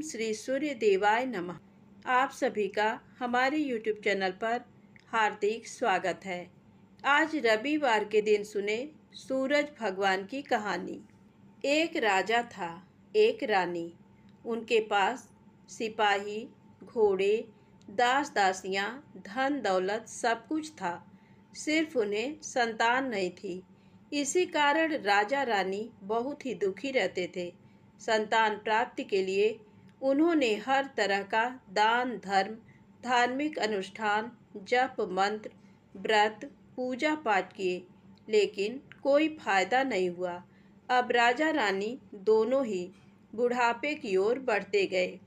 ओम श्री सूर्य देवाय नमः। आप सभी का हमारे YouTube चैनल पर हार्दिक स्वागत है। आज रविवार के दिन सुने सूरज भगवान की कहानी। एक राजा था, एक रानी। उनके पास सिपाही, घोड़े, दास दासियां, धन दौलत सब कुछ था। सिर्फ उन्हें संतान नहीं थी। इसी कारण राजा रानी बहुत ही दुखी रहते थे। संतान प्राप्ति के लिए उन्होंने हर तरह का दान धर्म, धार्मिक अनुष्ठान, जप मंत्र, व्रत, पूजा पाठ किए, लेकिन कोई फायदा नहीं हुआ। अब राजा रानी दोनों ही बुढ़ापे की ओर बढ़ते गए।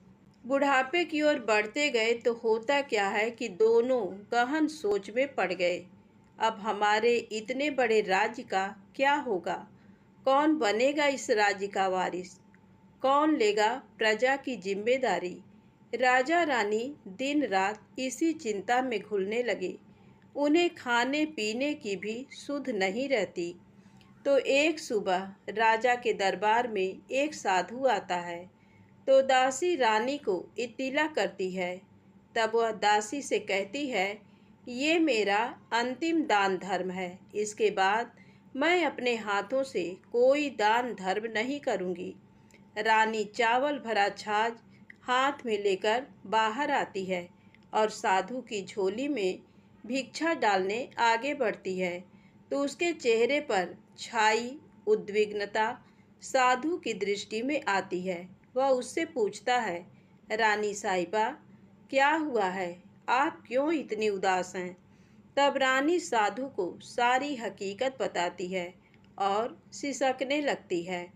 बुढ़ापे की ओर बढ़ते गए तो होता क्या है कि दोनों गहन सोच में पड़ गए। अब हमारे इतने बड़े राज्य का क्या होगा? कौन बनेगा इस राज्य का वारिस? कौन लेगा प्रजा की जिम्मेदारी? राजा रानी दिन रात इसी चिंता में घुलने लगे। उन्हें खाने पीने की भी सुध नहीं रहती। तो एक सुबह राजा के दरबार में एक साधु आता है। तो दासी रानी को इत्तिला करती है। तब वह दासी से कहती है, ये मेरा अंतिम दान धर्म है। इसके बाद मैं अपने हाथों से कोई दान धर्म नहीं करूँगी। रानी चावल भरा छाछ हाथ में लेकर बाहर आती है और साधु की झोली में भिक्षा डालने आगे बढ़ती है। तो उसके चेहरे पर छाई उद्विग्नता साधु की दृष्टि में आती है। वह उससे पूछता है, रानी साहिबा, क्या हुआ है? आप क्यों इतनी उदास हैं? तब रानी साधु को सारी हकीकत बताती है और सिसकने लगती है।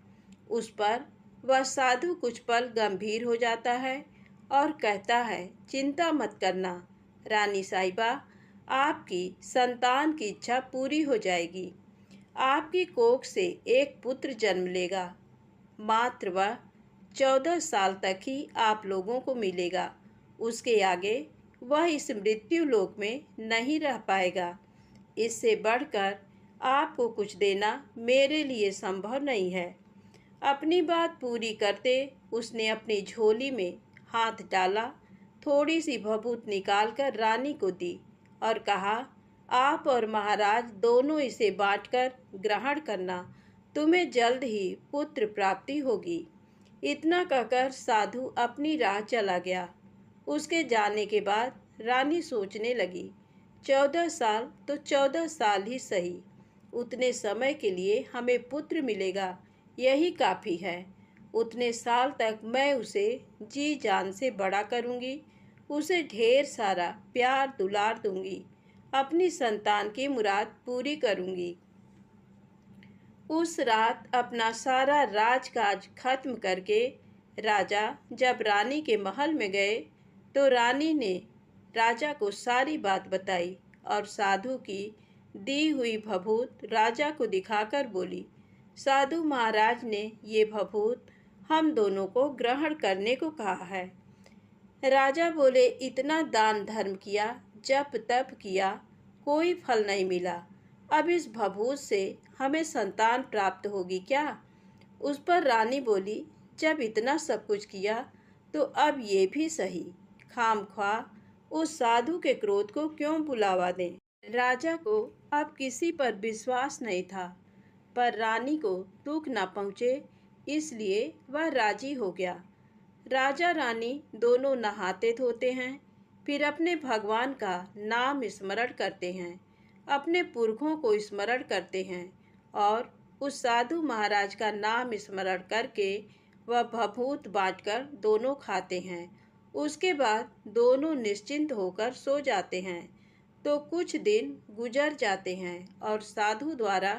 उस पर वह साधु कुछ पल गंभीर हो जाता है और कहता है, चिंता मत करना रानी साहिबा, आपकी संतान की इच्छा पूरी हो जाएगी। आपकी कोख से एक पुत्र जन्म लेगा। मात्र वह 14 साल तक ही आप लोगों को मिलेगा। उसके आगे वह इस मृत्यु लोक में नहीं रह पाएगा। इससे बढ़कर आपको कुछ देना मेरे लिए संभव नहीं है। अपनी बात पूरी करते उसने अपनी झोली में हाथ डाला, थोड़ी सी भभूत निकालकर रानी को दी और कहा, आप और महाराज दोनों इसे बांटकर ग्रहण करना। तुम्हें जल्द ही पुत्र प्राप्ति होगी। इतना कहकर साधु अपनी राह चला गया। उसके जाने के बाद रानी सोचने लगी, 14 साल तो 14 साल ही सही, उतने समय के लिए हमें पुत्र मिलेगा, यही काफ़ी है। उतने साल तक मैं उसे जी जान से बड़ा करूँगी, उसे ढेर सारा प्यार दुलार दूँगी, अपनी संतान की मुराद पूरी करूँगी। उस रात अपना सारा राजकाज खत्म करके राजा जब रानी के महल में गए तो रानी ने राजा को सारी बात बताई और साधु की दी हुई भभूत राजा को दिखाकर बोली, साधु महाराज ने ये भभूत हम दोनों को ग्रहण करने को कहा है। राजा बोले, इतना दान धर्म किया, जप तप किया, कोई फल नहीं मिला। अब इस भभूत से हमें संतान प्राप्त होगी क्या? उस पर रानी बोली, जब इतना सब कुछ किया तो अब ये भी सही, खामख्वाह उस साधु के क्रोध को क्यों बुलावा दें। राजा को अब किसी पर विश्वास नहीं था, पर रानी को दुख न पहुँचे इसलिए वह राजी हो गया। राजा रानी दोनों नहाते धोते हैं, फिर अपने भगवान का नाम स्मरण करते हैं, अपने पुरखों को स्मरण करते हैं और उस साधु महाराज का नाम स्मरण करके वह भभूत बांटकर दोनों खाते हैं। उसके बाद दोनों निश्चिंत होकर सो जाते हैं। तो कुछ दिन गुजर जाते हैं और साधु द्वारा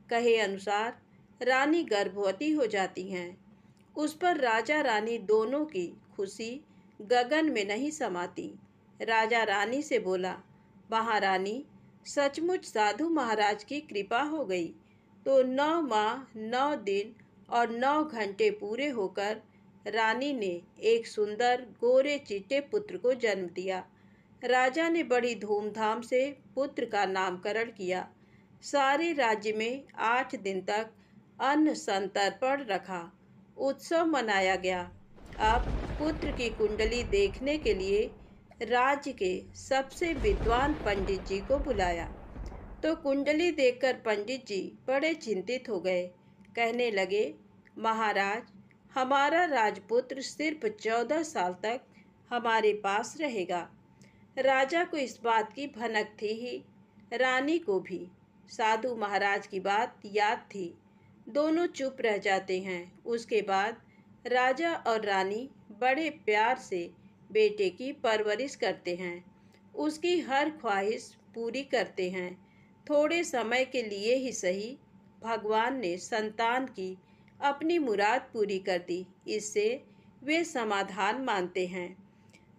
कहे अनुसार रानी गर्भवती हो जाती हैं। उस पर राजा रानी दोनों की खुशी गगन में नहीं समाती। राजा रानी से बोला, महारानी, सचमुच साधु महाराज की कृपा हो गई। तो 9 माह 9 दिन और 9 घंटे पूरे होकर रानी ने एक सुंदर गोरे चिट्टे पुत्र को जन्म दिया। राजा ने बड़ी धूमधाम से पुत्र का नामकरण किया। सारे राज्य में 8 दिन तक अन्न संतर्पण रखा, उत्सव मनाया गया। अब पुत्र की कुंडली देखने के लिए राज्य के सबसे विद्वान पंडित जी को बुलाया। तो कुंडली देखकर पंडित जी बड़े चिंतित हो गए। कहने लगे, महाराज, हमारा राजपुत्र सिर्फ 14 साल तक हमारे पास रहेगा। राजा को इस बात की भनक थी ही, रानी को भी। साधु महाराज की बात याद थी। दोनों चुप रह जाते हैं। उसके बाद राजा और रानी बड़े प्यार से बेटे की परवरिश करते हैं, उसकी हर ख्वाहिश पूरी करते हैं। थोड़े समय के लिए ही सही, भगवान ने संतान की अपनी मुराद पूरी कर दी। इससे वे समाधान मानते हैं।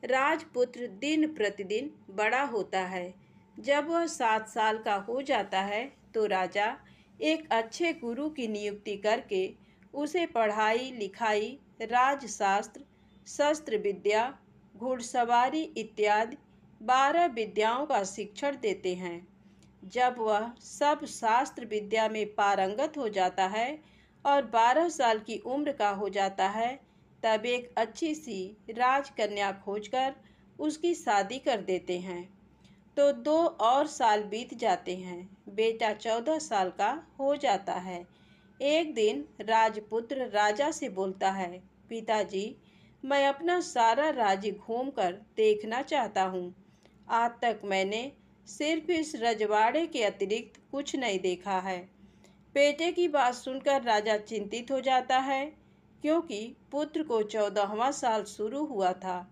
राजपुत्र दिन प्रतिदिन बड़ा होता है। जब वह 7 साल का हो जाता है तो राजा एक अच्छे गुरु की नियुक्ति करके उसे पढ़ाई लिखाई, राजशास्त्र, शस्त्र विद्या, घुड़सवारी इत्यादि 12 विद्याओं का शिक्षण देते हैं। जब वह सब शास्त्र विद्या में पारंगत हो जाता है और 12 साल की उम्र का हो जाता है, तब एक अच्छी सी राजकन्या खोजकर उसकी शादी कर देते हैं। तो 2 और साल बीत जाते हैं। बेटा 14 साल का हो जाता है। एक दिन राजपुत्र राजा से बोलता है, पिताजी, मैं अपना सारा राज्य घूमकर देखना चाहता हूँ। आज तक मैंने सिर्फ इस रजवाड़े के अतिरिक्त कुछ नहीं देखा है। बेटे की बात सुनकर राजा चिंतित हो जाता है, क्योंकि पुत्र को 14वां साल शुरू हुआ था।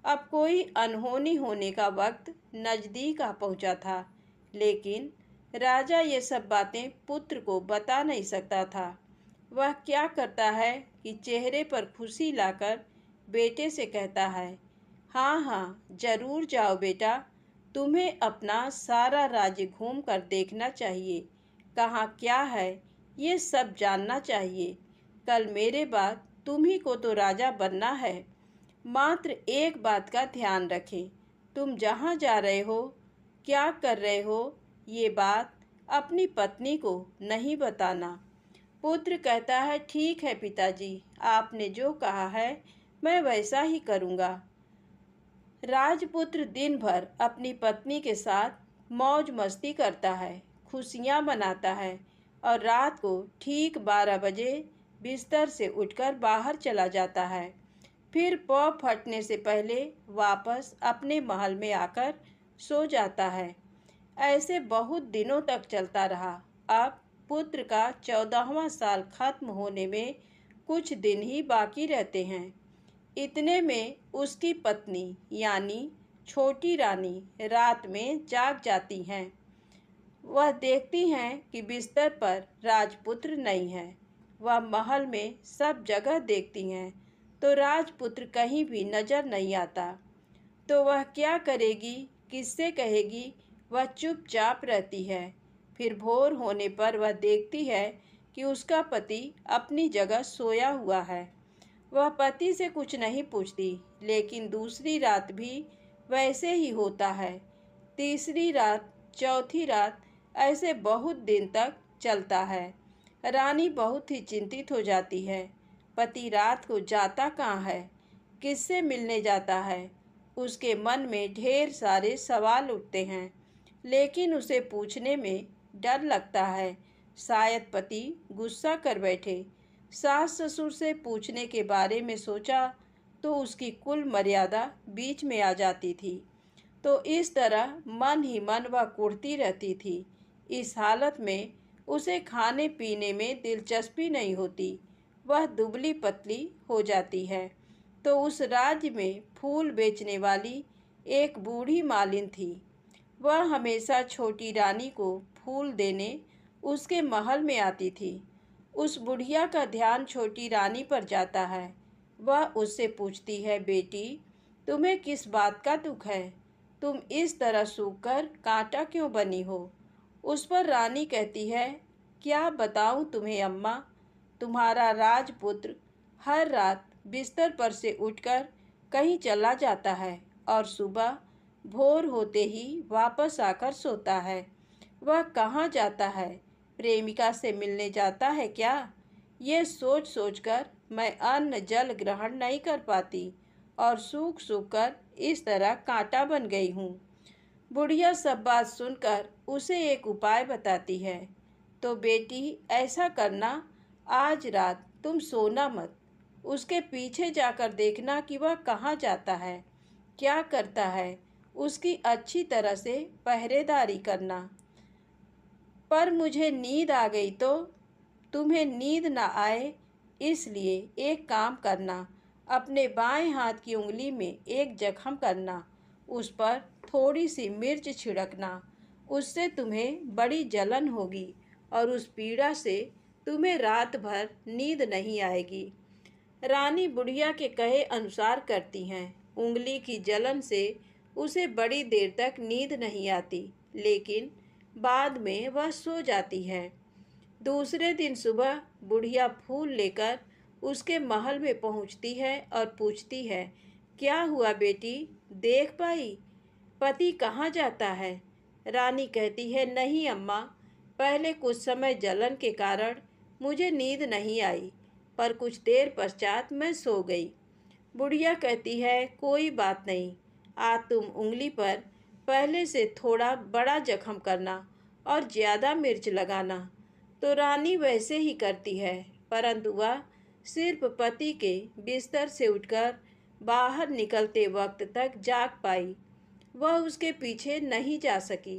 अब कोई अनहोनी होने का वक्त नज़दीक आ पहुंचा था, लेकिन राजा ये सब बातें पुत्र को बता नहीं सकता था। वह क्या करता है कि चेहरे पर खुशी लाकर बेटे से कहता है, हाँ हाँ, जरूर जाओ बेटा, तुम्हें अपना सारा राज्य घूम कर देखना चाहिए। कहाँ क्या है ये सब जानना चाहिए। कल मेरे बाद तुम्ही को तो राजा बनना है। मात्र एक बात का ध्यान रखें, तुम जहाँ जा रहे हो, क्या कर रहे हो, ये बात अपनी पत्नी को नहीं बताना। पुत्र कहता है, ठीक है पिताजी, आपने जो कहा है मैं वैसा ही करूँगा। राजपुत्र दिन भर अपनी पत्नी के साथ मौज मस्ती करता है, खुशियाँ मनाता है और रात को ठीक 12 बजे बिस्तर से उठकर बाहर चला जाता है। फिर पौ फटने से पहले वापस अपने महल में आकर सो जाता है। ऐसे बहुत दिनों तक चलता रहा। अब पुत्र का 14वां साल खत्म होने में कुछ दिन ही बाकी रहते हैं। इतने में उसकी पत्नी यानी छोटी रानी रात में जाग जाती हैं। वह देखती हैं कि बिस्तर पर राजपुत्र नहीं है। वह महल में सब जगह देखती हैं, तो राजपुत्र कहीं भी नजर नहीं आता। तो वह क्या करेगी, किससे कहेगी? वह चुपचाप रहती है। फिर भोर होने पर वह देखती है कि उसका पति अपनी जगह सोया हुआ है। वह पति से कुछ नहीं पूछती, लेकिन दूसरी रात भी वैसे ही होता है। तीसरी रात, चौथी रात, ऐसे बहुत दिन तक चलता है। रानी बहुत ही चिंतित हो जाती है। पति रात को जाता कहाँ है, किससे मिलने जाता है? उसके मन में ढेर सारे सवाल उठते हैं, लेकिन उसे पूछने में डर लगता है। शायद पति गुस्सा कर बैठे। सास ससुर से पूछने के बारे में सोचा तो उसकी कुल मर्यादा बीच में आ जाती थी। तो इस तरह मन ही मन वह कुढ़ती रहती थी। इस हालत में उसे खाने पीने में दिलचस्पी नहीं होती। वह दुबली पतली हो जाती है। तो उस राज्य में फूल बेचने वाली एक बूढ़ी मालिन थी। वह हमेशा छोटी रानी को फूल देने उसके महल में आती थी। उस बुढ़िया का ध्यान छोटी रानी पर जाता है। वह उससे पूछती है, बेटी, तुम्हें किस बात का दुख है? तुम इस तरह सूखकर कांटा क्यों बनी हो? उस पर रानी कहती है, क्या बताऊं तुम्हें अम्मा, तुम्हारा राजपुत्र हर रात बिस्तर पर से उठकर कहीं चला जाता है और सुबह भोर होते ही वापस आकर सोता है। वह कहाँ जाता है? प्रेमिका से मिलने जाता है क्या? ये सोच सोचकर मैं अन्न जल ग्रहण नहीं कर पाती और सूख सूख कर इस तरह कांटा बन गई हूँ। बुढ़िया सब बात सुनकर उसे एक उपाय बताती है। तो बेटी ऐसा करना, आज रात तुम सोना मत, उसके पीछे जाकर देखना कि वह कहाँ जाता है, क्या करता है, उसकी अच्छी तरह से पहरेदारी करना। पर मुझे नींद आ गई तो तुम्हें नींद ना आए, इसलिए एक काम करना, अपने बाएं हाथ की उंगली में एक जख्म करना, उस पर थोड़ी सी मिर्च छिड़कना, उससे तुम्हें बड़ी जलन होगी और उस पीड़ा से तुम्हें रात भर नींद नहीं आएगी। रानी बुढ़िया के कहे अनुसार करती हैं। उंगली की जलन से उसे बड़ी देर तक नींद नहीं आती, लेकिन बाद में वह सो जाती है। दूसरे दिन सुबह बुढ़िया फूल लेकर उसके महल में पहुंचती है और पूछती है, क्या हुआ बेटी, देख पाई पति कहाँ जाता है? रानी कहती है, नहीं अम्मा, पहले कुछ समय जलन के कारण मुझे नींद नहीं आई, पर कुछ देर पश्चात मैं सो गई। बुढ़िया कहती है, कोई बात नहीं, आज तुम उंगली पर पहले से थोड़ा बड़ा जख्म करना और ज़्यादा मिर्च लगाना। तो रानी वैसे ही करती है, परंतु वह सिर्फ पति के बिस्तर से उठकर बाहर निकलते वक्त तक जाग पाई। वह उसके पीछे नहीं जा सकी,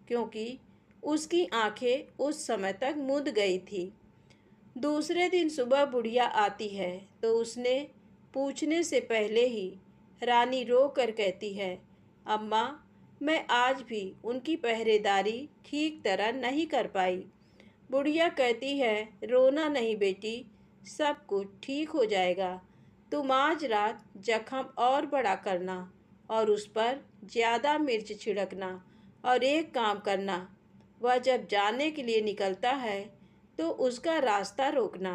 क्योंकि उसकी आंखें उस समय तक मूंद गई थी। दूसरे दिन सुबह बुढ़िया आती है तो उसने पूछने से पहले ही रानी रो कर कहती है, अम्मा, मैं आज भी उनकी पहरेदारी ठीक तरह नहीं कर पाई। बुढ़िया कहती है, रोना नहीं बेटी, सब कुछ ठीक हो जाएगा। तुम आज रात जख्म और बड़ा करना और उस पर ज़्यादा मिर्च छिड़कना, और एक काम करना, वह जब जाने के लिए निकलता है तो उसका रास्ता रोकना।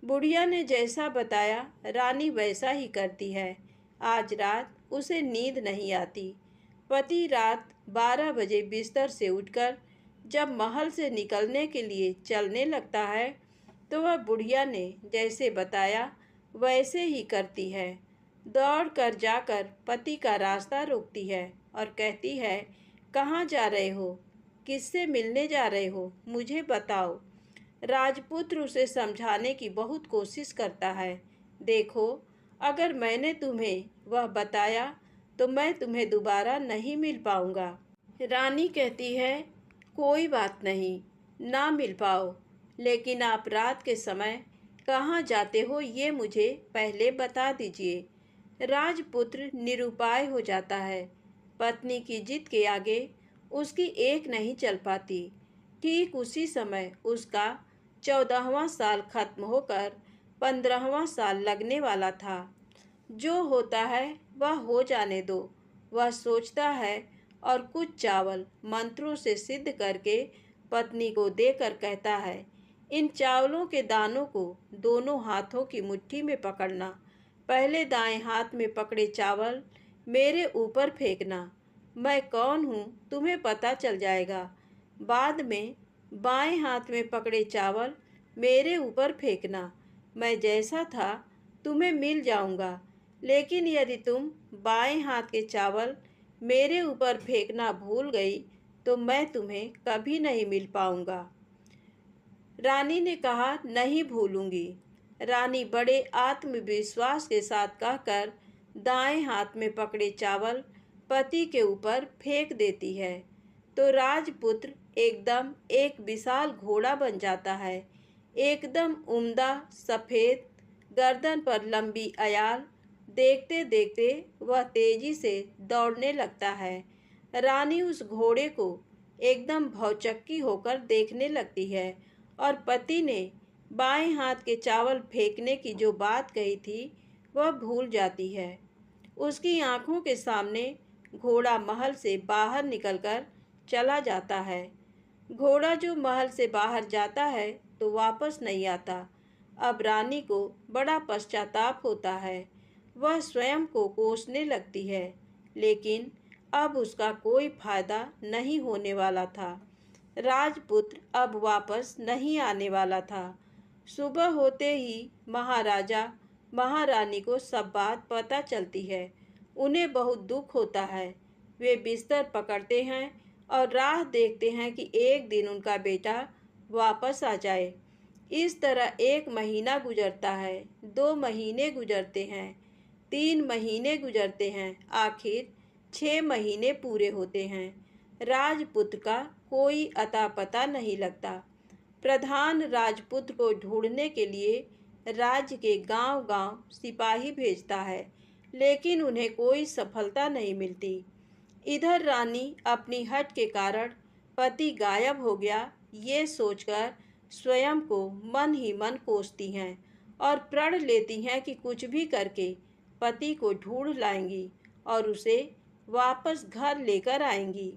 बुढ़िया ने जैसा बताया रानी वैसा ही करती है। आज रात उसे नींद नहीं आती। पति रात 12 बजे बिस्तर से उठकर जब महल से निकलने के लिए चलने लगता है तो वह बुढ़िया ने जैसे बताया वैसे ही करती है। दौड़ कर जाकर पति का रास्ता रोकती है और कहती है, कहाँ जा रहे हो, किससे मिलने जा रहे हो, मुझे बताओ। राजपुत्र उसे समझाने की बहुत कोशिश करता है। देखो, अगर मैंने तुम्हें वह बताया तो मैं तुम्हें दोबारा नहीं मिल पाऊंगा। रानी कहती है, कोई बात नहीं, ना मिल पाओ, लेकिन आप रात के समय कहाँ जाते हो ये मुझे पहले बता दीजिए। राजपुत्र निरुपाय हो जाता है। पत्नी की जिद के आगे उसकी एक नहीं चल पाती। ठीक उसी समय उसका 14वां साल खत्म होकर 15वां साल लगने वाला था। जो होता है वह हो जाने दो, वह सोचता है, और कुछ चावल मंत्रों से सिद्ध करके पत्नी को देकर कहता है, इन चावलों के दानों को दोनों हाथों की मुट्ठी में पकड़ना। पहले दाएं हाथ में पकड़े चावल मेरे ऊपर फेंकना। मैं कौन हूँ तुम्हें पता चल जाएगा। बाद में बाएं हाथ में पकड़े चावल मेरे ऊपर फेंकना। मैं जैसा था तुम्हें मिल जाऊंगा, लेकिन यदि तुम बाएं हाथ के चावल मेरे ऊपर फेंकना भूल गई तो मैं तुम्हें कभी नहीं मिल पाऊंगा। रानी ने कहा, नहीं भूलूंगी। रानी बड़े आत्मविश्वास के साथ कहकर दाएं हाथ में पकड़े चावल पति के ऊपर फेंक देती है। तो राजपुत्र एकदम एक विशाल घोड़ा बन जाता है। एकदम उम्दा, सफ़ेद, गर्दन पर लंबी अयाल। देखते देखते वह तेजी से दौड़ने लगता है। रानी उस घोड़े को एकदम भौचक्की होकर देखने लगती है और पति ने बाएं हाथ के चावल फेंकने की जो बात कही थी वह भूल जाती है। उसकी आंखों के सामने घोड़ा महल से बाहर निकलकर चला जाता है। घोड़ा जो महल से बाहर जाता है तो वापस नहीं आता। अब रानी को बड़ा पश्चाताप होता है। वह स्वयं को कोसने लगती है, लेकिन अब उसका कोई फायदा नहीं होने वाला था। राजपुत्र अब वापस नहीं आने वाला था। सुबह होते ही महाराजा महारानी को सब बात पता चलती है। उन्हें बहुत दुख होता है। वे बिस्तर पकड़ते हैं और राह देखते हैं कि एक दिन उनका बेटा वापस आ जाए। इस तरह 1 महीना गुजरता है, 2 महीने गुजरते हैं, 3 महीने गुजरते हैं, आखिर 6 महीने पूरे होते हैं। राजपुत्र का कोई अता पता नहीं लगता। प्रधान राजपुत्र को ढूंढने के लिए राज्य के गांव-गांव सिपाही भेजता है, लेकिन उन्हें कोई सफलता नहीं मिलती। इधर रानी अपनी हठ के कारण पति गायब हो गया ये सोचकर स्वयं को मन ही मन कोसती हैं और प्रण लेती हैं कि कुछ भी करके पति को ढूंढ लाएंगी और उसे वापस घर लेकर आएंगी।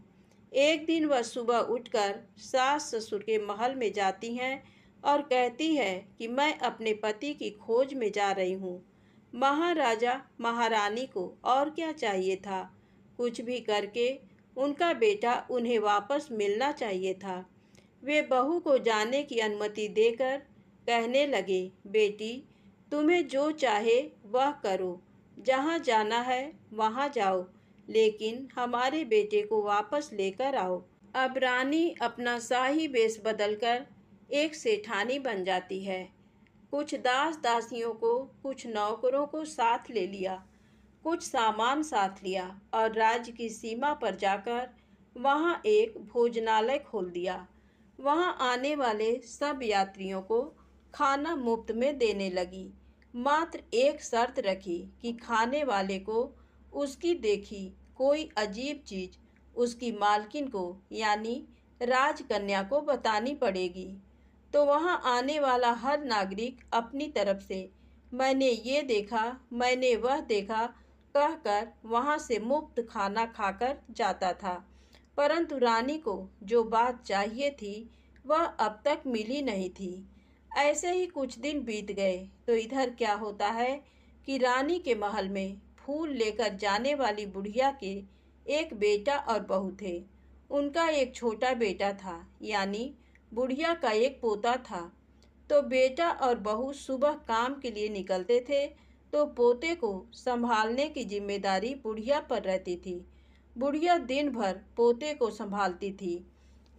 एक दिन वह सुबह उठकर सास ससुर के महल में जाती हैं और कहती है कि मैं अपने पति की खोज में जा रही हूँ। महाराजा महारानी को और क्या चाहिए था, कुछ भी करके उनका बेटा उन्हें वापस मिलना चाहिए था। वे बहू को जाने की अनुमति देकर कहने लगे, बेटी तुम्हें जो चाहे वह करो, जहाँ जाना है वहाँ जाओ, लेकिन हमारे बेटे को वापस लेकर आओ। अब रानी अपना शाही वेश बदलकर एक सेठानी बन जाती है। कुछ दास दासियों को, कुछ नौकरों को साथ ले लिया, कुछ सामान साथ लिया और राज्य की सीमा पर जाकर वहाँ एक भोजनालय खोल दिया। वहाँ आने वाले सब यात्रियों को खाना मुफ्त में देने लगी। मात्र एक शर्त रखी कि खाने वाले को उसकी देखी कोई अजीब चीज उसकी मालकिन को यानी राजकन्या को बतानी पड़ेगी। तो वहाँ आने वाला हर नागरिक अपनी तरफ से मैंने ये देखा, मैंने वह देखा कहकर वहाँ से मुफ्त खाना खाकर जाता था। परंतु रानी को जो बात चाहिए थी वह अब तक मिली नहीं थी। ऐसे ही कुछ दिन बीत गए तो इधर क्या होता है कि रानी के महल में फूल लेकर जाने वाली बुढ़िया के एक बेटा और बहू थे। उनका एक छोटा बेटा था, यानी बुढ़िया का एक पोता था। तो बेटा और बहू सुबह काम के लिए निकलते थे तो पोते को संभालने की जिम्मेदारी बुढ़िया पर रहती थी। बुढ़िया दिन भर पोते को संभालती थी।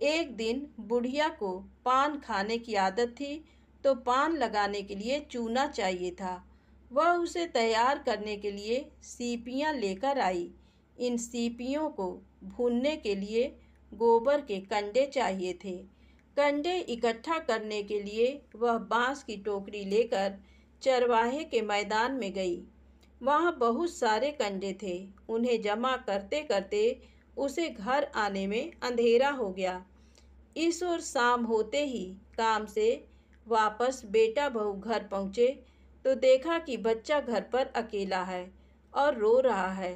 एक दिन बुढ़िया को पान खाने की आदत थी तो पान लगाने के लिए चूना चाहिए था। वह उसे तैयार करने के लिए सीपियाँ लेकर आई। इन सीपियों को भूनने के लिए गोबर के कंडे चाहिए थे। कंडे इकट्ठा करने के लिए वह बांस की टोकरी लेकर चरवाहे के मैदान में गई। वहाँ बहुत सारे कंडे थे। उन्हें जमा करते करते उसे घर आने में अंधेरा हो गया। इस ओर शाम होते ही काम से वापस बेटा बहू घर पहुँचे तो देखा कि बच्चा घर पर अकेला है और रो रहा है।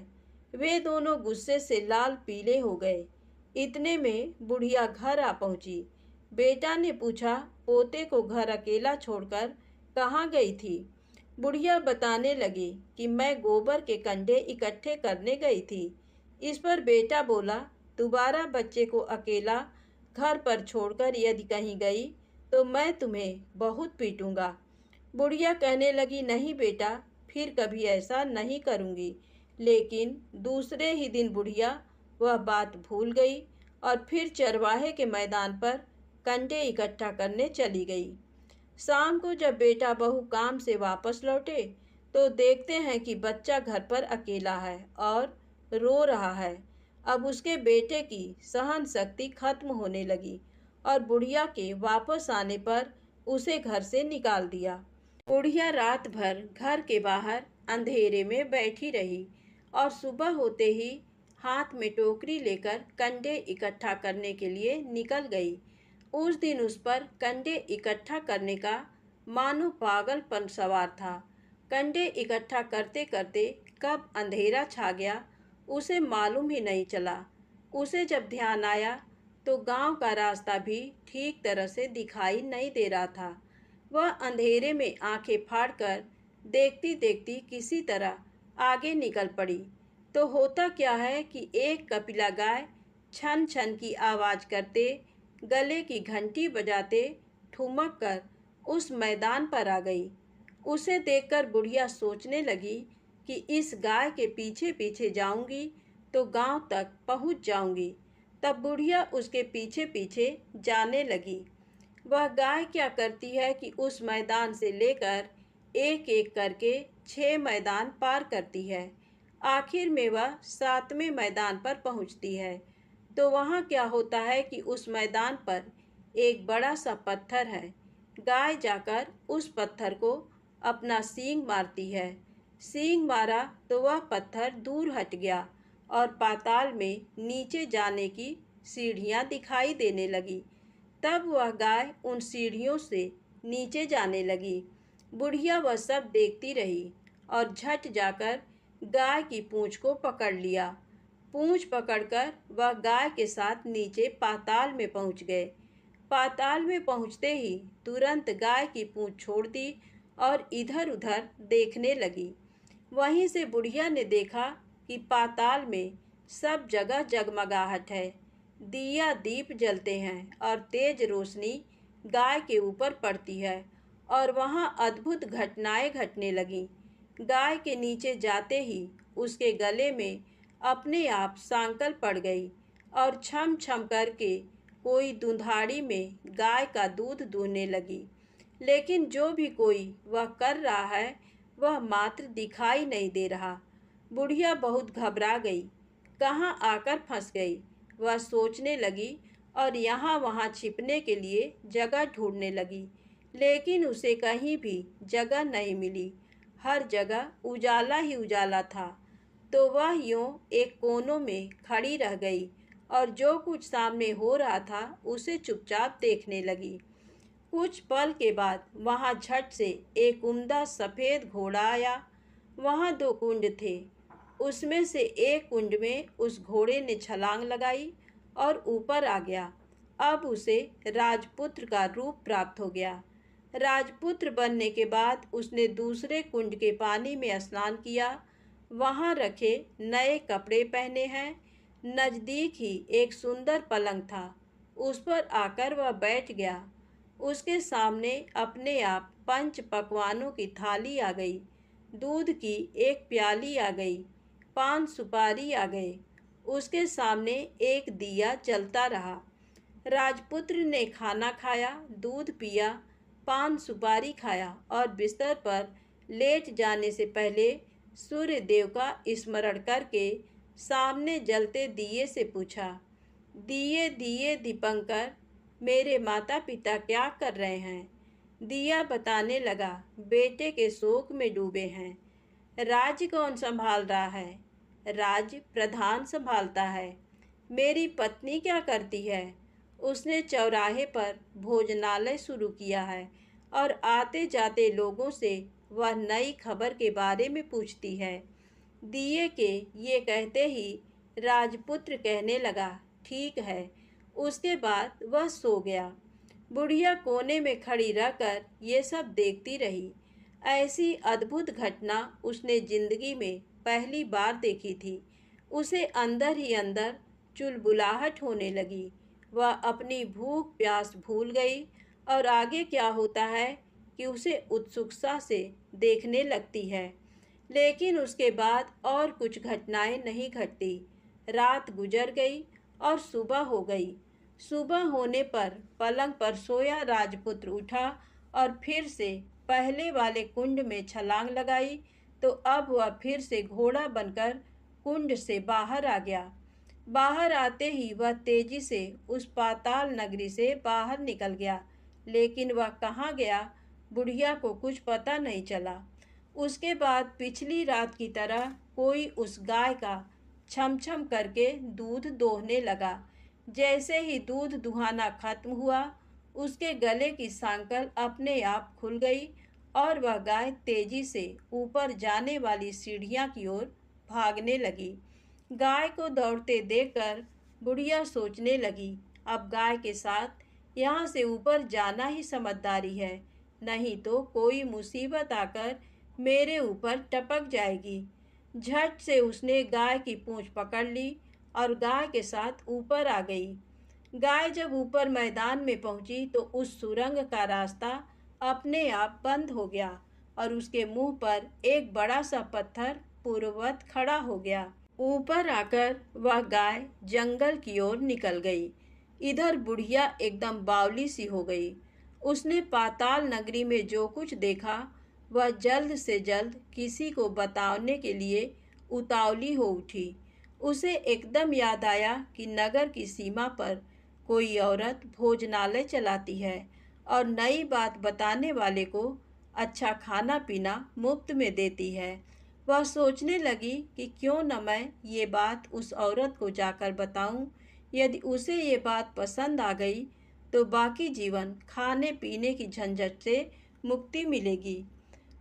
वे दोनों गुस्से से लाल पीले हो गए। इतने में बुढ़िया घर आ पहुँची। बेटा ने पूछा, पोते को घर अकेला छोड़कर कहाँ गई थी? बुढ़िया बताने लगी कि मैं गोबर के कंडे इकट्ठे करने गई थी। इस पर बेटा बोला, दोबारा बच्चे को अकेला घर पर छोड़कर यदि कहीं गई तो मैं तुम्हें बहुत पीटूंगा। बुढ़िया कहने लगी, नहीं बेटा, फिर कभी ऐसा नहीं करूंगी। लेकिन दूसरे ही दिन बुढ़िया वह बात भूल गई और फिर चरवाहे के मैदान पर कंडे इकट्ठा करने चली गई। शाम को जब बेटा बहू काम से वापस लौटे तो देखते हैं कि बच्चा घर पर अकेला है और रो रहा है। अब उसके बेटे की सहन शक्ति खत्म होने लगी और बुढ़िया के वापस आने पर उसे घर से निकाल दिया। बुढ़िया रात भर घर के बाहर अंधेरे में बैठी रही और सुबह होते ही हाथ में टोकरी लेकर कंडे इकट्ठा करने के लिए निकल गई। उस दिन उस पर कंडे इकट्ठा करने का मानो पागलपन सवार था। कंडे इकट्ठा करते करते कब अंधेरा छा गया उसे मालूम ही नहीं चला। उसे जब ध्यान आया तो गांव का रास्ता भी ठीक तरह से दिखाई नहीं दे रहा था। वह अंधेरे में आंखें फाड़कर देखती देखती किसी तरह आगे निकल पड़ी। तो होता क्या है कि एक कपिला गाय छन छन की आवाज़ करते, गले की घंटी बजाते ठुमक कर उस मैदान पर आ गई। उसे देखकर बुढ़िया सोचने लगी कि इस गाय के पीछे पीछे जाऊंगी तो गांव तक पहुंच जाऊंगी। तब बुढ़िया उसके पीछे पीछे जाने लगी। वह गाय क्या करती है कि उस मैदान से लेकर एक एक करके 6 मैदान पार करती है। आखिर में वह 7वें मैदान पर पहुंचती है। तो वहाँ क्या होता है कि उस मैदान पर एक बड़ा सा पत्थर है। गाय जाकर उस पत्थर को अपना सींग मारती है। सींग मारा तो वह पत्थर दूर हट गया और पाताल में नीचे जाने की सीढ़ियाँ दिखाई देने लगी। तब वह गाय उन सीढ़ियों से नीचे जाने लगी। बुढ़िया वह सब देखती रही और झट जाकर गाय की पूंछ को पकड़ लिया। पूंछ पकड़कर वह गाय के साथ नीचे पाताल में पहुंच गए। पाताल में पहुंचते ही तुरंत गाय की पूंछ छोड़ दी और इधर उधर देखने लगी। वहीं से बुढ़िया ने देखा कि पाताल में सब जगह जगमगाहट है। दिया दीप जलते हैं और तेज रोशनी गाय के ऊपर पड़ती है और वहाँ अद्भुत घटनाएं घटने लगीं। गाय के नीचे जाते ही उसके गले में अपने आप सांकल पड़ गई और छम छम करके कोई दुधाड़ी में गाय का दूध दूहने लगी। लेकिन जो भी कोई वह कर रहा है वह मात्र दिखाई नहीं दे रहा। बुढ़िया बहुत घबरा गई, कहाँ आकर फंस गई। वह सोचने लगी और यहाँ वहाँ छिपने के लिए जगह ढूंढने लगी, लेकिन उसे कहीं भी जगह नहीं मिली। हर जगह उजाला ही उजाला था। तो वह यूं एक कोनों में खड़ी रह गई और जो कुछ सामने हो रहा था उसे चुपचाप देखने लगी। कुछ पल के बाद वहां झट से एक उम्दा सफ़ेद घोड़ा आया। वहां 2 कुंड थे। उसमें से एक कुंड में उस घोड़े ने छलांग लगाई और ऊपर आ गया। अब उसे राजपुत्र का रूप प्राप्त हो गया। राजपुत्र बनने के बाद उसने दूसरे कुंड के पानी में स्नान किया। वहाँ रखे नए कपड़े पहने हैं। नज़दीक ही एक सुंदर पलंग था। उस पर आकर वह बैठ गया। उसके सामने अपने आप 5 पकवानों की थाली आ गई। दूध की एक प्याली आ गई। पान सुपारी आ गए। उसके सामने एक दिया जलता रहा। राजपुत्र ने खाना खाया, दूध पिया, पान सुपारी खाया और बिस्तर पर लेट जाने से पहले सूर्य देव का स्मरण करके सामने जलते दिए से पूछा, दिए दिए दीपंकर, मेरे माता पिता क्या कर रहे हैं? दिया बताने लगा, बेटे के शोक में डूबे हैं। राज्य कौन संभाल रहा है? राज्य प्रधान संभालता है। मेरी पत्नी क्या करती है? उसने चौराहे पर भोजनालय शुरू किया है और आते जाते लोगों से वह नई खबर के बारे में पूछती है। दिए के ये कहते ही राजपुत्र कहने लगा, ठीक है। उसके बाद वह सो गया। बुढ़िया कोने में खड़ी रहकर ये सब देखती रही। ऐसी अद्भुत घटना उसने जिंदगी में पहली बार देखी थी। उसे अंदर ही अंदर चुलबुलाहट होने लगी। वह अपनी भूख प्यास भूल गई और आगे क्या होता है कि उसे उत्सुकता से देखने लगती है। लेकिन उसके बाद और कुछ घटनाएं नहीं घटती। रात गुजर गई और सुबह हो गई। सुबह होने पर पलंग पर सोया राजपुत्र उठा और फिर से पहले वाले कुंड में छलांग लगाई। तो अब वह फिर से घोड़ा बनकर कुंड से बाहर आ गया। बाहर आते ही वह तेजी से उस पाताल नगरी से बाहर निकल गया। लेकिन वह कहाँ गया, बुढ़िया को कुछ पता नहीं चला। उसके बाद पिछली रात की तरह कोई उस गाय का छम छम करके दूध दोहने लगा। जैसे ही दूध दुहाना खत्म हुआ, उसके गले की सांकल अपने आप खुल गई और वह गाय तेजी से ऊपर जाने वाली सीढ़ियाँ की ओर भागने लगी। गाय को दौड़ते देखकर बुढ़िया सोचने लगी, अब गाय के साथ यहाँ से ऊपर जाना ही समझदारी है, नहीं तो कोई मुसीबत आकर मेरे ऊपर टपक जाएगी। झट से उसने गाय की पूंछ पकड़ ली और गाय के साथ ऊपर आ गई। गाय जब ऊपर मैदान में पहुंची तो उस सुरंग का रास्ता अपने आप बंद हो गया और उसके मुंह पर एक बड़ा सा पत्थर पूर्ववत खड़ा हो गया। ऊपर आकर वह गाय जंगल की ओर निकल गई। इधर बुढ़िया एकदम बावली सी हो गई। उसने पाताल नगरी में जो कुछ देखा वह जल्द से जल्द किसी को बताने के लिए उतावली हो उठी। उसे एकदम याद आया कि नगर की सीमा पर कोई औरत भोजनालय चलाती है और नई बात बताने वाले को अच्छा खाना पीना मुफ्त में देती है। वह सोचने लगी कि क्यों न मैं ये बात उस औरत को जाकर बताऊं। यदि उसे ये बात पसंद आ गई तो बाकी जीवन खाने पीने की झंझट से मुक्ति मिलेगी।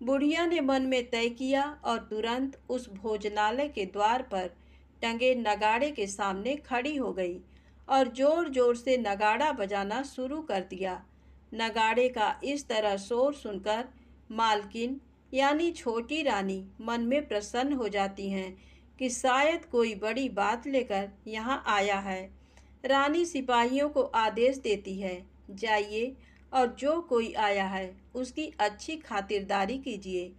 बुढ़िया ने मन में तय किया और तुरंत उस भोजनालय के द्वार पर टंगे नगाड़े के सामने खड़ी हो गई और जोर जोर से नगाड़ा बजाना शुरू कर दिया। नगाड़े का इस तरह शोर सुनकर मालकिन यानी छोटी रानी मन में प्रसन्न हो जाती हैं कि शायद कोई बड़ी बात लेकर यहाँ आया है। रानी सिपाहियों को आदेश देती है, जाइए और जो कोई आया है उसकी अच्छी खातिरदारी कीजिए।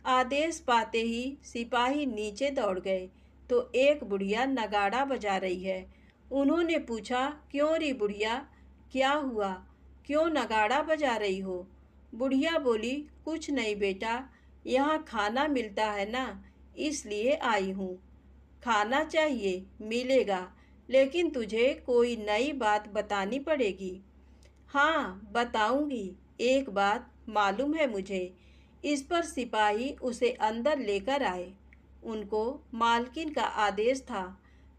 आदेश पाते ही सिपाही नीचे दौड़ गए तो एक बुढ़िया नगाड़ा बजा रही है। उन्होंने पूछा, क्यों री बुढ़िया, क्या हुआ, क्यों नगाड़ा बजा रही हो? बुढ़िया बोली, कुछ नहीं बेटा, यहाँ खाना मिलता है ना, इसलिए आई हूँ। खाना चाहिए, मिलेगा, लेकिन तुझे कोई नई बात बतानी पड़ेगी। हाँ बताऊंगी, एक बात मालूम है मुझे। इस पर सिपाही उसे अंदर लेकर आए। उनको मालकिन का आदेश था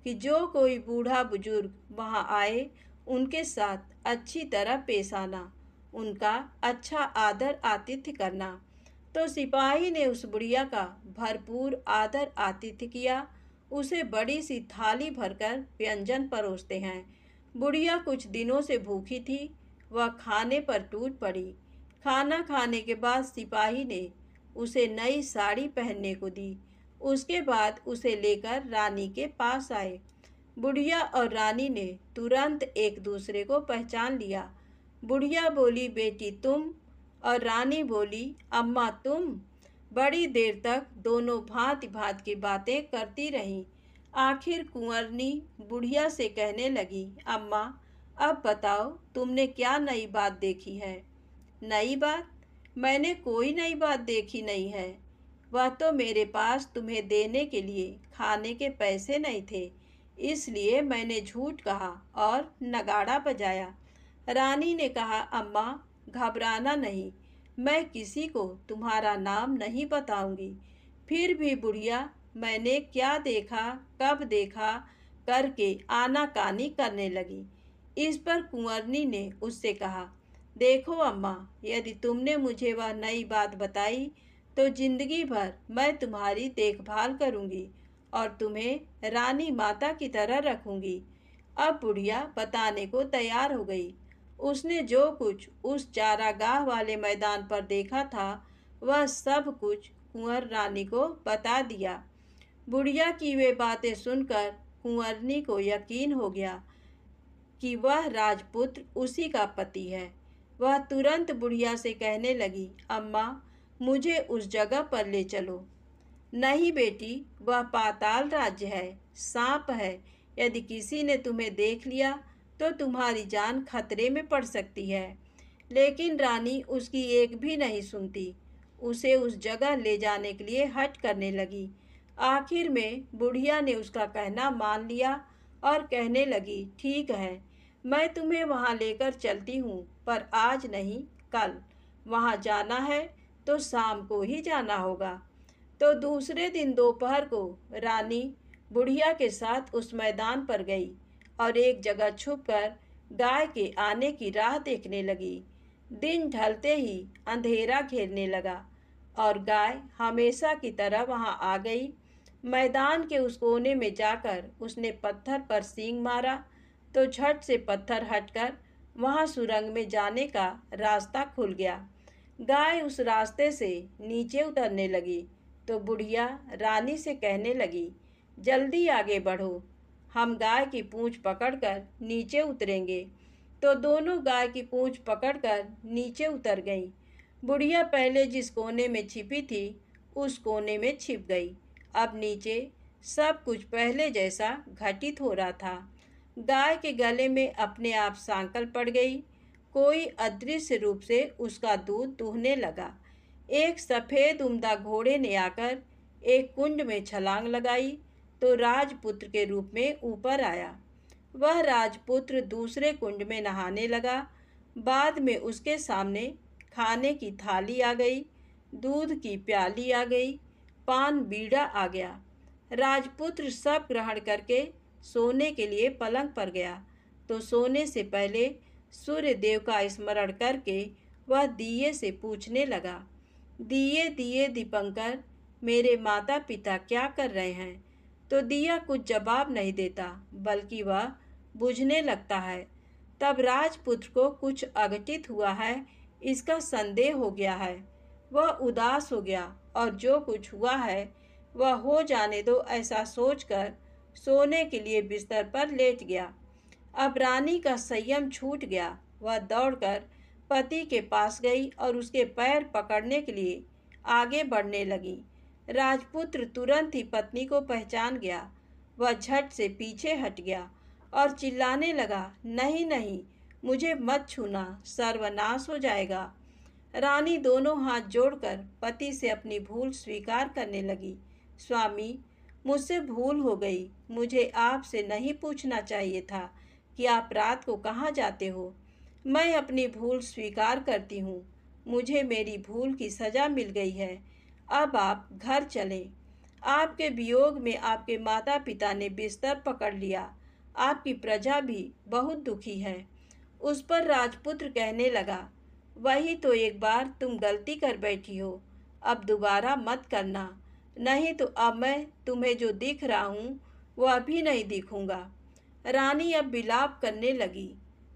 कि जो कोई बूढ़ा बुजुर्ग वहाँ आए उनके साथ अच्छी तरह पेश आना, उनका अच्छा आदर आतिथ्य करना। तो सिपाही ने उस बुढ़िया का भरपूर आदर आतिथ्य किया। उसे बड़ी सी थाली भरकर व्यंजन परोसते हैं। बुढ़िया कुछ दिनों से भूखी थी, वह खाने पर टूट पड़ी। खाना खाने के बाद सिपाही ने उसे नई साड़ी पहनने को दी। उसके बाद उसे लेकर रानी के पास आए। बुढ़िया और रानी ने तुरंत एक दूसरे को पहचान लिया। बुढ़िया बोली, बेटी तुम? और रानी बोली, अम्मा तुम? बड़ी देर तक दोनों भांति भांति की बातें करती रहीं। आखिर कुंवरनी बुढ़िया से कहने लगी, अम्मा अब बताओ तुमने क्या नई बात देखी है? नई बात? मैंने कोई नई बात देखी नहीं है। वह तो मेरे पास तुम्हें देने के लिए खाने के पैसे नहीं थे, इसलिए मैंने झूठ कहा और नगाड़ा बजाया। रानी ने कहा, अम्मा घबराना नहीं, मैं किसी को तुम्हारा नाम नहीं बताऊंगी। फिर भी बुढ़िया मैंने क्या देखा, कब देखा करके आनाकानी करने लगी। इस पर कुंवरनी ने उससे कहा, देखो अम्मा, यदि तुमने मुझे वह नई बात बताई तो जिंदगी भर मैं तुम्हारी देखभाल करूंगी और तुम्हें रानी माता की तरह रखूंगी। अब बुढ़िया बताने को तैयार हो गई। उसने जो कुछ उस चारागाह वाले मैदान पर देखा था वह सब कुछ कुंवर रानी को बता दिया। बुढ़िया की वे बातें सुनकर कुंवरनी को यकीन हो गया कि वह राजपुत्र उसी का पति है। वह तुरंत बुढ़िया से कहने लगी, अम्मा मुझे उस जगह पर ले चलो। नहीं बेटी, वह पाताल राज्य है, सांप है। यदि किसी ने तुम्हें देख लिया तो तुम्हारी जान खतरे में पड़ सकती है। लेकिन रानी उसकी एक भी नहीं सुनती। उसे उस जगह ले जाने के लिए हठ करने लगी। आखिर में बुढ़िया ने उसका कहना मान लिया और कहने लगी, ठीक है, मैं तुम्हें वहाँ लेकर चलती हूँ, पर आज नहीं कल। वहाँ जाना है तो शाम को ही जाना होगा। तो दूसरे दिन दोपहर को रानी बुढ़िया के साथ उस मैदान पर गई और एक जगह छुपकर गाय के आने की राह देखने लगी। दिन ढलते ही अंधेरा घेरने लगा और गाय हमेशा की तरह वहां आ गई। मैदान के उस कोने में जाकर उसने पत्थर पर सींग मारा तो झट से पत्थर हटकर वहां सुरंग में जाने का रास्ता खुल गया। गाय उस रास्ते से नीचे उतरने लगी तो बुढ़िया रानी से कहने लगी, जल्दी आगे बढ़ो, हम गाय की पूंछ पकड़कर नीचे उतरेंगे। तो दोनों गाय की पूंछ पकड़कर नीचे उतर गईं। बुढ़िया पहले जिस कोने में छिपी थी उस कोने में छिप गई। अब नीचे सब कुछ पहले जैसा घटित हो रहा था। गाय के गले में अपने आप सांकल पड़ गई। कोई अदृश्य रूप से उसका दूध दूहने लगा। एक सफ़ेद उम्दा घोड़े ने आकर एक कुंड में छलांग लगाई तो राजपुत्र के रूप में ऊपर आया। वह राजपुत्र दूसरे कुंड में नहाने लगा। बाद में उसके सामने खाने की थाली आ गई, दूध की प्याली आ गई, पान बीड़ा आ गया। राजपुत्र सब ग्रहण करके सोने के लिए पलंग पर गया तो सोने से पहले सूर्य देव का स्मरण करके वह दिए से पूछने लगा, दिए दिए दीपंकर, मेरे माता पिता क्या कर रहे हैं? तो दिया कुछ जवाब नहीं देता, बल्कि वह बुझने लगता है। तब राजपुत्र को कुछ अघटित हुआ है, इसका संदेह हो गया है। वह उदास हो गया और जो कुछ हुआ है वह हो जाने दो ऐसा सोचकर सोने के लिए बिस्तर पर लेट गया। अब रानी का संयम छूट गया। वह दौड़कर पति के पास गई और उसके पैर पकड़ने के लिए आगे बढ़ने लगी। राजपुत्र तुरंत ही पत्नी को पहचान गया। वह झट से पीछे हट गया और चिल्लाने लगा, नहीं नहीं, मुझे मत छूना, सर्वनाश हो जाएगा। रानी दोनों हाथ जोड़कर पति से अपनी भूल स्वीकार करने लगी। स्वामी, मुझसे भूल हो गई। मुझे आपसे नहीं पूछना चाहिए था कि आप रात को कहाँ जाते हो। मैं अपनी भूल स्वीकार करती हूँ। मुझे मेरी भूल की सज़ा मिल गई है। अब आप घर चलें। आपके वियोग में आपके माता पिता ने बिस्तर पकड़ लिया। आपकी प्रजा भी बहुत दुखी है। उस पर राजपुत्र कहने लगा, वही तो एक बार तुम गलती कर बैठी हो, अब दोबारा मत करना, नहीं तो अब मैं तुम्हें जो दिख रहा हूँ वो अभी नहीं दिखूंगा। रानी अब विलाप करने लगी,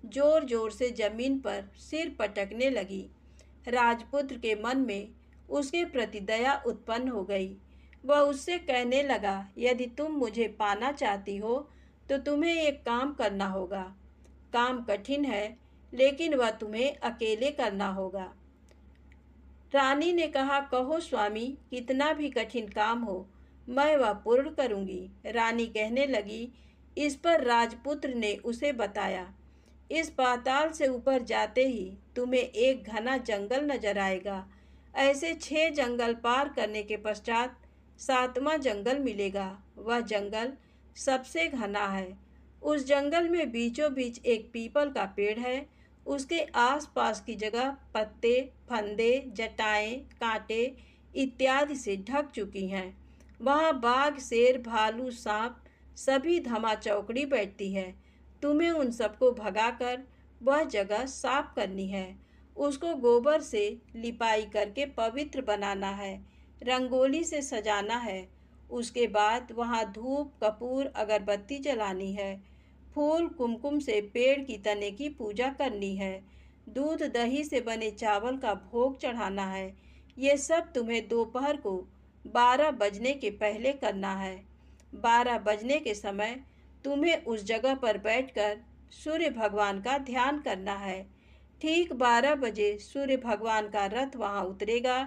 जोर जोर से जमीन पर सिर पटकने लगी। राजपुत्र के मन में उसके प्रति दया उत्पन्न हो गई। वह उससे कहने लगा, यदि तुम मुझे पाना चाहती हो तो तुम्हें एक काम करना होगा। काम कठिन है, लेकिन वह तुम्हें अकेले करना होगा। रानी ने कहा, कहो स्वामी, कितना भी कठिन काम हो मैं वह पूर्ण करूंगी। रानी कहने लगी। इस पर राजपुत्र ने उसे बताया, इस पाताल से ऊपर जाते ही तुम्हें एक घना जंगल नजर आएगा। ऐसे 6 जंगल पार करने के पश्चात 7वां जंगल मिलेगा। वह जंगल सबसे घना है। उस जंगल में बीचों बीच एक पीपल का पेड़ है। उसके आसपास की जगह पत्ते, फंदे, जटाएं, कांटे इत्यादि से ढक चुकी हैं। वहाँ बाघ, शेर, भालू, सांप सभी धमा चौकड़ी बैठती है। तुम्हें उन सबको भगाकर वह जगह साफ करनी है। उसको गोबर से लिपाई करके पवित्र बनाना है, रंगोली से सजाना है। उसके बाद वहाँ धूप, कपूर, अगरबत्ती जलानी है। फूल, कुमकुम से पेड़ की तने की पूजा करनी है। दूध दही से बने चावल का भोग चढ़ाना है। ये सब तुम्हें दोपहर को 12 बजने के पहले करना है। 12 बजने के समय तुम्हें उस जगह पर बैठकर सूर्य भगवान का ध्यान करना है। ठीक 12 बजे सूर्य भगवान का रथ वहाँ उतरेगा।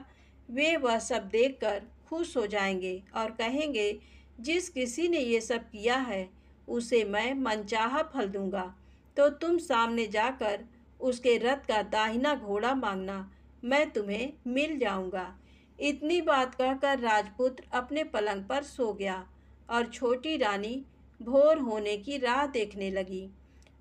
वे वह सब देखकर खुश हो जाएंगे और कहेंगे, जिस किसी ने ये सब किया है उसे मैं मनचाहा फल दूंगा। तो तुम सामने जाकर उसके रथ का दाहिना घोड़ा मांगना, मैं तुम्हें मिल जाऊंगा। इतनी बात कहकर राजपुत्र अपने पलंग पर सो गया और छोटी रानी भोर होने की राह देखने लगी।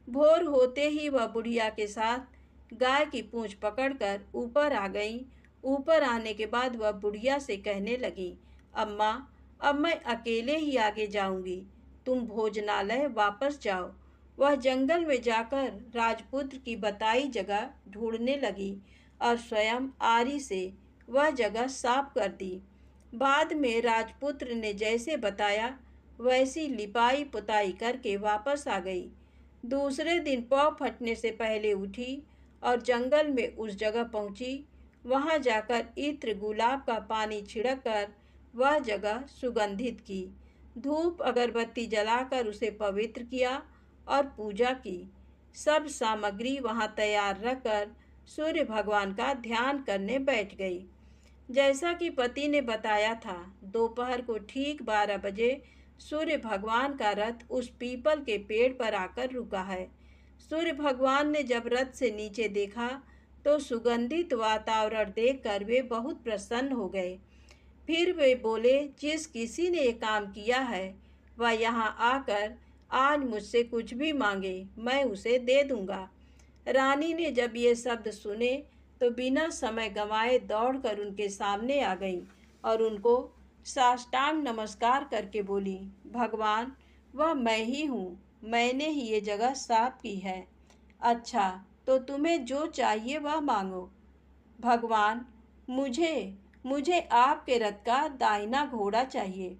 भोर होते ही वह बुढ़िया के साथ गाय की पूंछ पकड़कर ऊपर आ गई। ऊपर आने के बाद वह बुढ़िया से कहने लगी, अम्मा, अब मैं अकेले ही आगे जाऊंगी, तुम भोजनालय वापस जाओ। वह जंगल में जाकर राजपुत्र की बताई जगह ढूंढने लगी और स्वयं आरी से वह जगह साफ कर दी। बाद में राजपुत्र ने जैसे बताया वैसी लिपाई पुताई करके वापस आ गई। दूसरे दिन पौ फटने से पहले उठी और जंगल में उस जगह पहुंची। वहां जाकर इत्र, गुलाब का पानी छिड़ककर वह जगह सुगंधित की। धूप अगरबत्ती जलाकर उसे पवित्र किया और पूजा की। सब सामग्री वहां तैयार रखकर सूर्य भगवान का ध्यान करने बैठ गई। जैसा कि पति ने बताया था, दोपहर को ठीक 12 बजे सूर्य भगवान का रथ उस पीपल के पेड़ पर आकर रुका है। सूर्य भगवान ने जब रथ से नीचे देखा तो सुगंधित वातावरण देखकर वे बहुत प्रसन्न हो गए। फिर वे बोले, जिस किसी ने ये काम किया है वह यहाँ आकर आज मुझसे कुछ भी मांगे, मैं उसे दे दूंगा। रानी ने जब ये शब्द सुने तो बिना समय गंवाए दौड़कर उनके सामने आ गई और उनको साष्टांग नमस्कार करके बोली, भगवान, वह मैं ही हूँ, मैंने ही ये जगह साफ की है। अच्छा, तो तुम्हें जो चाहिए वह मांगो। भगवान, मुझे मुझे आपके रथ का दाहिना घोड़ा चाहिए।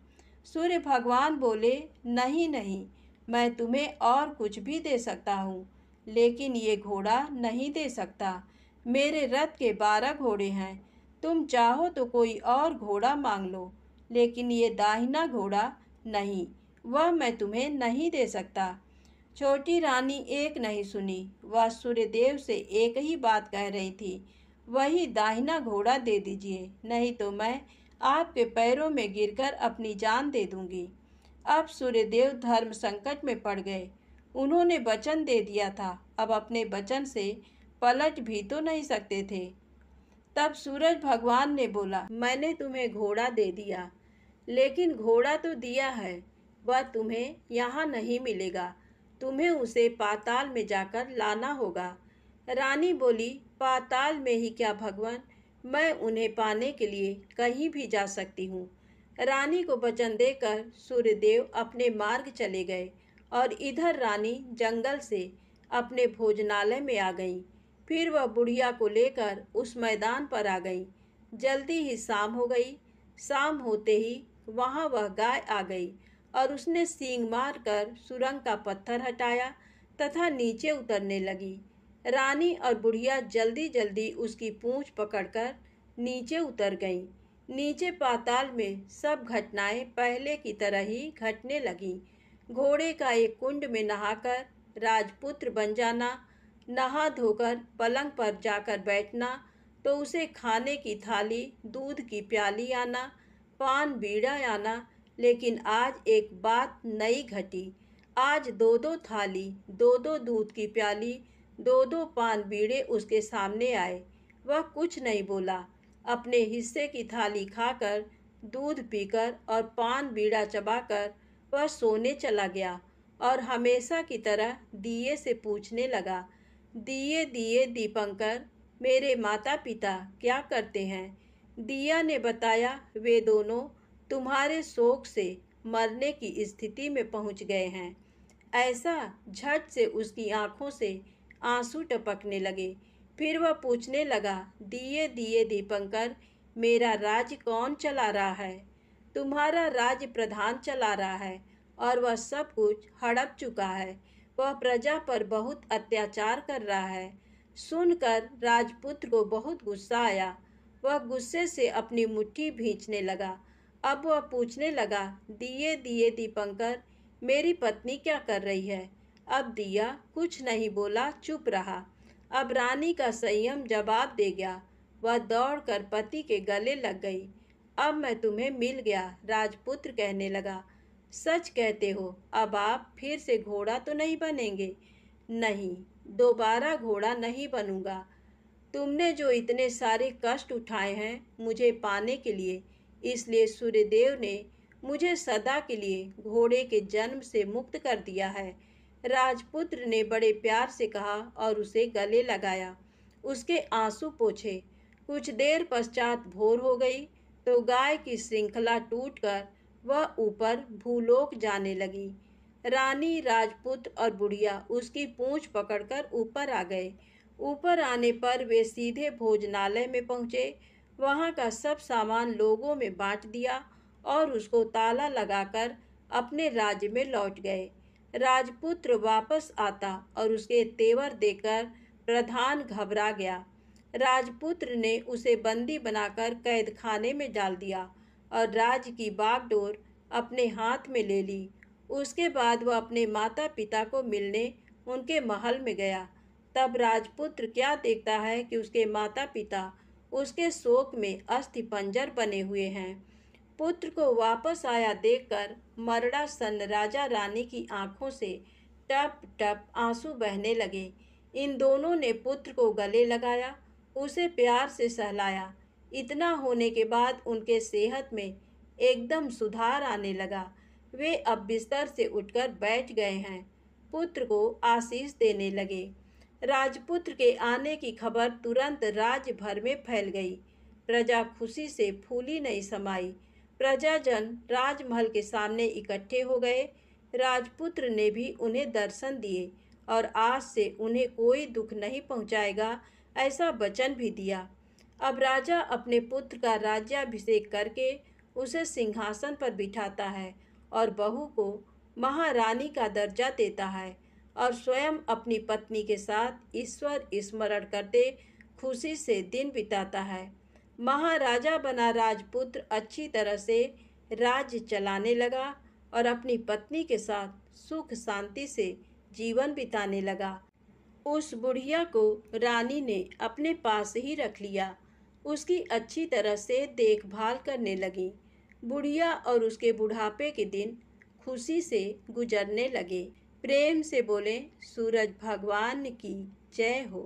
सूर्य भगवान बोले, नहीं नहीं, मैं तुम्हें और कुछ भी दे सकता हूँ, लेकिन ये घोड़ा नहीं दे सकता। मेरे रथ के 12 घोड़े हैं, तुम चाहो तो कोई और घोड़ा मांग लो, लेकिन ये दाहिना घोड़ा नहीं, वह मैं तुम्हें नहीं दे सकता। छोटी रानी एक नहीं सुनी, वह सूर्यदेव से एक ही बात कह रही थी, वही दाहिना घोड़ा दे दीजिए, नहीं तो मैं आपके पैरों में गिरकर अपनी जान दे दूंगी। अब सूर्यदेव धर्म संकट में पड़ गए। उन्होंने वचन दे दिया था, अब अपने वचन से पलट भी तो नहीं सकते थे। तब सूरज भगवान ने बोला, मैंने तुम्हें घोड़ा दे दिया, लेकिन घोड़ा तो दिया है, वह तुम्हें यहाँ नहीं मिलेगा, तुम्हें उसे पाताल में जाकर लाना होगा। रानी बोली, पाताल में ही क्या भगवान, मैं उन्हें पाने के लिए कहीं भी जा सकती हूँ। रानी को वचन देकर सूर्यदेव अपने मार्ग चले गए और इधर रानी जंगल से अपने भोजनालय में आ गई। फिर वह बुढ़िया को लेकर उस मैदान पर आ गई। जल्दी ही शाम हो गई। शाम होते ही वहाँ वह गाय आ गई और उसने सींग मारकर सुरंग का पत्थर हटाया तथा नीचे उतरने लगी। रानी और बुढ़िया जल्दी जल्दी उसकी पूंछ पकड़कर नीचे उतर गईं। नीचे पाताल में सब घटनाएं पहले की तरह ही घटने लगीं। घोड़े का एक कुंड में नहाकर राजपुत्र बन जाना, नहा धोकर पलंग पर जाकर बैठना, तो उसे खाने की थाली, दूध की प्याली आना, पान बीड़ा आना। लेकिन आज एक बात नई घटी। आज दो दो थाली, दो दो दूध की प्याली, दो दो पान बीड़े उसके सामने आए। वह कुछ नहीं बोला। अपने हिस्से की थाली खाकर, दूध पीकर और पान बीड़ा चबाकर वह सोने चला गया और हमेशा की तरह दिए से पूछने लगा, दिए दिए दीपंकर, मेरे माता पिता क्या करते हैं? दिया ने बताया, वे दोनों तुम्हारे शोक से मरने की स्थिति में पहुंच गए हैं। ऐसा झट से उसकी आंखों से आंसू टपकने लगे। फिर वह पूछने लगा, दिए दिए दीपंकर, मेरा राज्य कौन चला रहा है? तुम्हारा राज्य प्रधान चला रहा है और वह सब कुछ हड़प चुका है। वह प्रजा पर बहुत अत्याचार कर रहा है। सुनकर राजपुत्र को बहुत गुस्सा आया। वह गुस्से से अपनी मुट्ठी भींचने लगा। अब वह पूछने लगा, दिए दिए दीपंकर, मेरी पत्नी क्या कर रही है? अब दिया कुछ नहीं बोला, चुप रहा। अब रानी का संयम जवाब दे गया। वह दौड़कर पति के गले लग गई। अब मैं तुम्हें मिल गया, राजपुत्र कहने लगा। सच कहते हो, अब आप फिर से घोड़ा तो नहीं बनेंगे? नहीं, दोबारा घोड़ा नहीं बनूंगा। तुमने जो इतने सारे कष्ट उठाए हैं मुझे पाने के लिए, इसलिए सूर्यदेव ने मुझे सदा के लिए घोड़े के जन्म से मुक्त कर दिया है। राजपुत्र ने बड़े प्यार से कहा और उसे गले लगाया, उसके आंसू पोंछे। कुछ देर पश्चात भोर हो गई तो गाय की श्रृंखला टूटकर वह ऊपर भूलोक जाने लगी। रानी, राजपुत्र और बुढ़िया उसकी पूंछ पकड़कर ऊपर आ गए। ऊपर आने पर वे सीधे भोजनालय में पहुँचे। वहाँ का सब सामान लोगों में बांट दिया और उसको ताला लगाकर अपने राज्य में लौट गए। राजपुत्र वापस आता और उसके तेवर देखकर प्रधान घबरा गया। राजपुत्र ने उसे बंदी बनाकर कैद खाने में डाल दिया और राज्य की बागडोर अपने हाथ में ले ली। उसके बाद वह अपने माता पिता को मिलने उनके महल में गया। तब राजपुत्र क्या देखता है कि उसके माता पिता उसके शोक में अस्थिपंजर बने हुए हैं। पुत्र को वापस आया देखकर मरड़ा सन राजा रानी की आंखों से टप टप आंसू बहने लगे। इन दोनों ने पुत्र को गले लगाया, उसे प्यार से सहलाया। इतना होने के बाद उनके सेहत में एकदम सुधार आने लगा। वे अब बिस्तर से उठकर बैठ गए हैं, पुत्र को आशीष देने लगे। राजपुत्र के आने की खबर तुरंत राज्य भर में फैल गई। प्रजा खुशी से फूली नहीं समाई। प्रजाजन राजमहल के सामने इकट्ठे हो गए। राजपुत्र ने भी उन्हें दर्शन दिए और आज से उन्हें कोई दुख नहीं पहुंचाएगा, ऐसा वचन भी दिया। अब राजा अपने पुत्र का राज्याभिषेक करके उसे सिंहासन पर बिठाता है और बहू को महारानी का दर्जा देता है और स्वयं अपनी पत्नी के साथ ईश्वर स्मरण करते खुशी से दिन बिताता है। महाराजा बना राजपुत्र अच्छी तरह से राज्य चलाने लगा और अपनी पत्नी के साथ सुख शांति से जीवन बिताने लगा। उस बुढ़िया को रानी ने अपने पास ही रख लिया। उसकी अच्छी तरह से देखभाल करने लगी। बुढ़िया और उसके बुढ़ापे के दिन खुशी से गुजरने लगे। प्रेम से बोले सूरज भगवान की जय हो।